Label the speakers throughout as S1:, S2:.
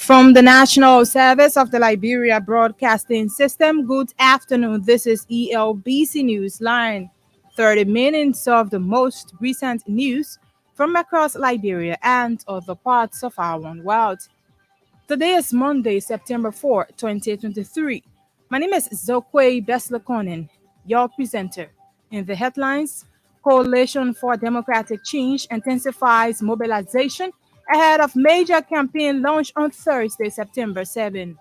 S1: From the National Service of the Liberia Broadcasting System, good afternoon. This is ELBC Newsline. 30 minutes of the most recent news from across Liberia and other parts of our world. Today is Monday, September 4, 2023. My name is Zokwe Beslekonen, your presenter. In the headlines, Coalition for Democratic Change intensifies mobilization ahead of major campaign launch on Thursday, September 7.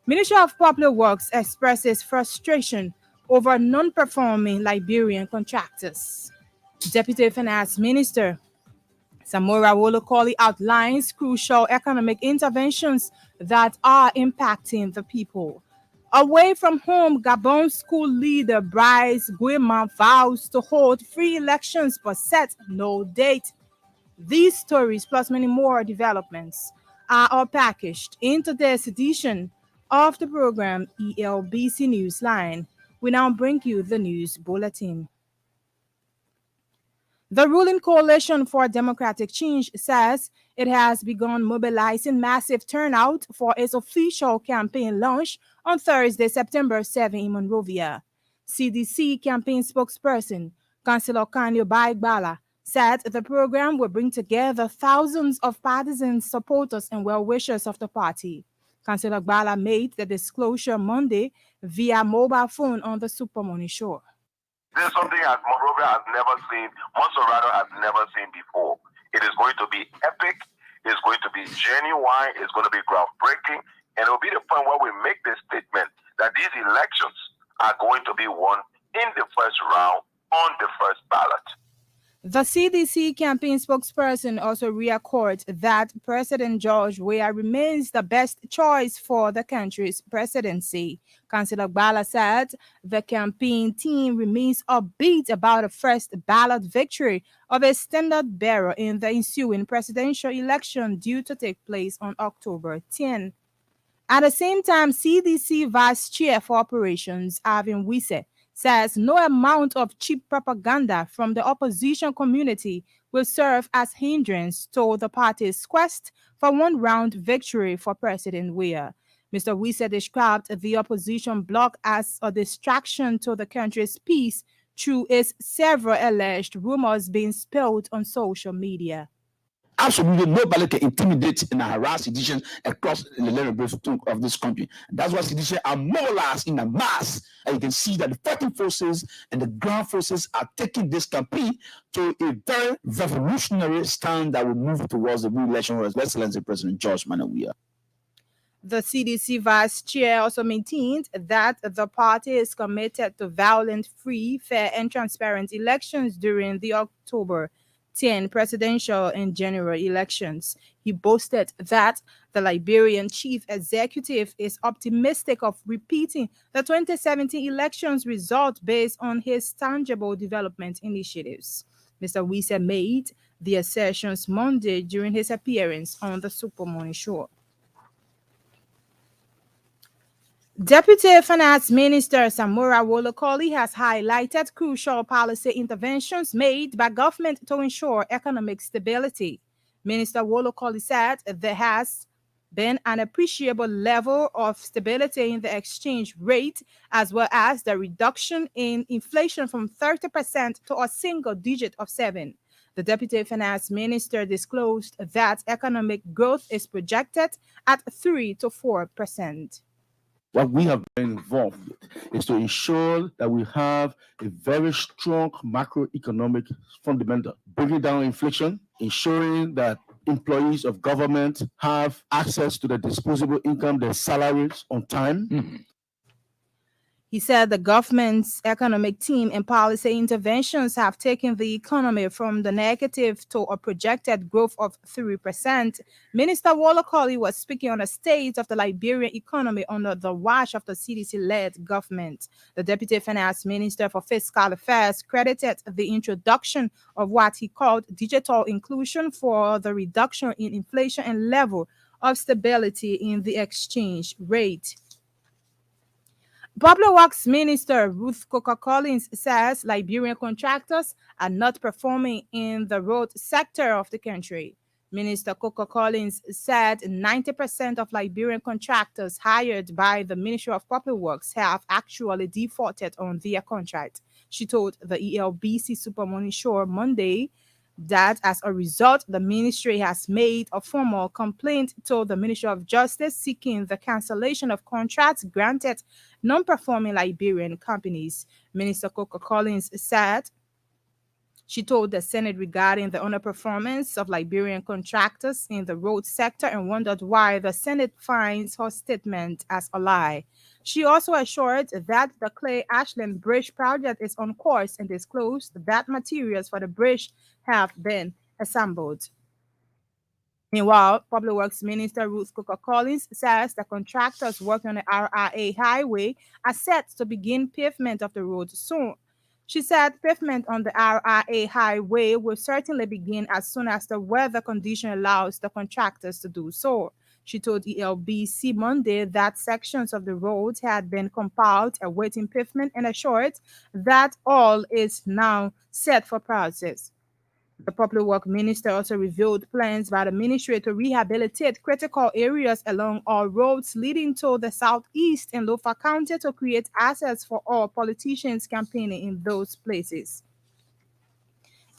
S1: Ministry of Public Works expresses frustration over non-performing Liberian contractors. Deputy Finance Minister Samora Wolokoli outlines crucial economic interventions that are impacting the people. Away from home, Gabon school leader Bryce Guimard vows to hold free elections but set no date. These stories, plus many more developments, are all packaged in today's edition of the program ELBC Newsline. We now bring you the news bulletin. The ruling Coalition for Democratic Change says it has begun mobilizing massive turnout for its official campaign launch on Thursday, September 7 in Monrovia. CDC campaign spokesperson, Councillor Kanyo Baigbala, said the program will bring together thousands of partisans, supporters, and well-wishers of the party. Councillor Gbala made the disclosure Monday via mobile phone on the Super Money Show.
S2: This is something that Monrovia has never seen, Monserrato has never seen before. It is going to be epic, it's going to be genuine, it's going to be groundbreaking, and it will be the point where we make the statement that these elections are going to be won in the first round on the first ballot.
S1: The CDC campaign spokesperson also reassured that President George Weah remains the best choice for the country's presidency. Councillor Gbala said the campaign team remains upbeat about a first ballot victory of a standard bearer in the ensuing presidential election due to take place on October 10. At the same time, CDC Vice Chair for Operations, Arvin Wise, says no amount of cheap propaganda from the opposition community will serve as hindrance to the party's quest for one-round victory for President Weah. Mr. Wise described the opposition bloc as a distraction to the country's peace through its several alleged rumors being spilled on social media.
S3: Absolutely nobody can intimidate and harass citizens across the land of this country. That's why citizens are mobilized in a mass. And you can see that the fighting forces and the ground forces are taking this campaign to a very revolutionary stand that will move towards the re-election of His Excellency President George Weah.
S1: The CDC Vice Chair also maintained that the party is committed to violent, free, fair, and transparent elections during the October 10 presidential and general elections. He boasted that the Liberian chief executive is optimistic of repeating the 2017 elections result based on his tangible development initiatives. Mr. Wise made the assertions Monday during his appearance on the Super Money Show. Deputy Finance Minister Samora Wolokoli has highlighted crucial policy interventions made by government to ensure economic stability. Minister Wolokoli said there has been an appreciable level of stability in the exchange rate, as well as the reduction in inflation from 30% to a single digit of 7%. The Deputy Finance Minister disclosed that economic growth is projected at 3 to 4%.
S3: What we have been involved with is to ensure that we have a very strong macroeconomic fundamental, bringing down inflation, ensuring that employees of government have access to the disposable income, their salaries on time.
S1: He said the government's economic team and policy interventions have taken the economy from the negative to a projected growth of 3%. Minister Wolokoli was speaking on the state of the Liberian economy under the watch of the CDC-led government. The Deputy Finance Minister for Fiscal Affairs credited the introduction of what he called digital inclusion for the reduction in inflation and level of stability in the exchange rate. Public Works Minister Ruth Coker-Collins says Liberian contractors are not performing in the road sector of the country. Minister Coco Collins said 90% of Liberian contractors hired by the Ministry of Public Works have actually defaulted on their contract. She told the ELBC Super Morning Show Monday that as a result, the ministry has made a formal complaint to the Ministry of Justice seeking the cancellation of contracts granted non-performing Liberian companies. Minister Coco Collins said she told the Senate regarding the underperformance of Liberian contractors in the road sector and wondered why the Senate finds her statement as a lie. She also assured that the Clay Ashland Bridge project is on course and disclosed that materials for the bridge have been assembled. Meanwhile, Public Works Minister Ruth Coker Collins says the contractors working on the RRA highway are set to begin pavement of the road soon. She said pavement on the RRA highway will certainly begin as soon as the weather condition allows the contractors to do so. She told ELBC Monday that sections of the road had been compiled awaiting pavement and assured that all is now set for process. The Public Work Minister also revealed plans by the ministry to rehabilitate critical areas along all roads leading to the southeast and Lofa County to create assets for all politicians campaigning in those places.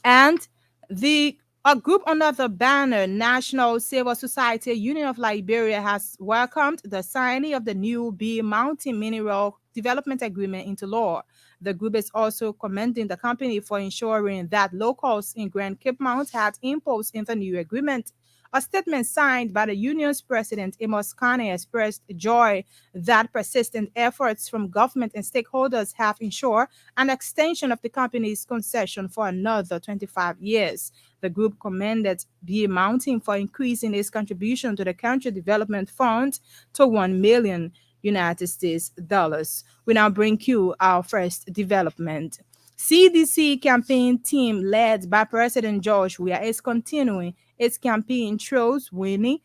S1: And the a group under the banner National Civil Society Union of Liberia has welcomed the signing of the new B Mountain Mineral Development Agreement into law. The group is also commending the company for ensuring that locals in Grand Cape Mount had inputs in the new agreement. A statement signed by the union's president, Amos Kane, expressed joy that persistent efforts from government and stakeholders have ensured an extension of the company's concession for another 25 years. The group commended BA Mountain for increasing its contribution to the Country Development Fund to $1 million United States dollars. We now bring you our first development. CDC campaign team led by President George Weah is continuing its campaign trails, winning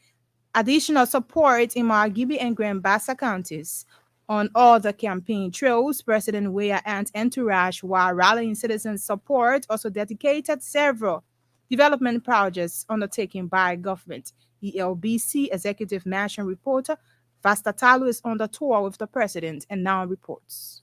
S1: additional support in Margibi and Grand Bassa counties. On all the campaign trails, President Weah and entourage, while rallying citizen support, also dedicated several development projects undertaken by government. ELBC Executive National Reporter Vasta Talu is on the tour with the president and now reports.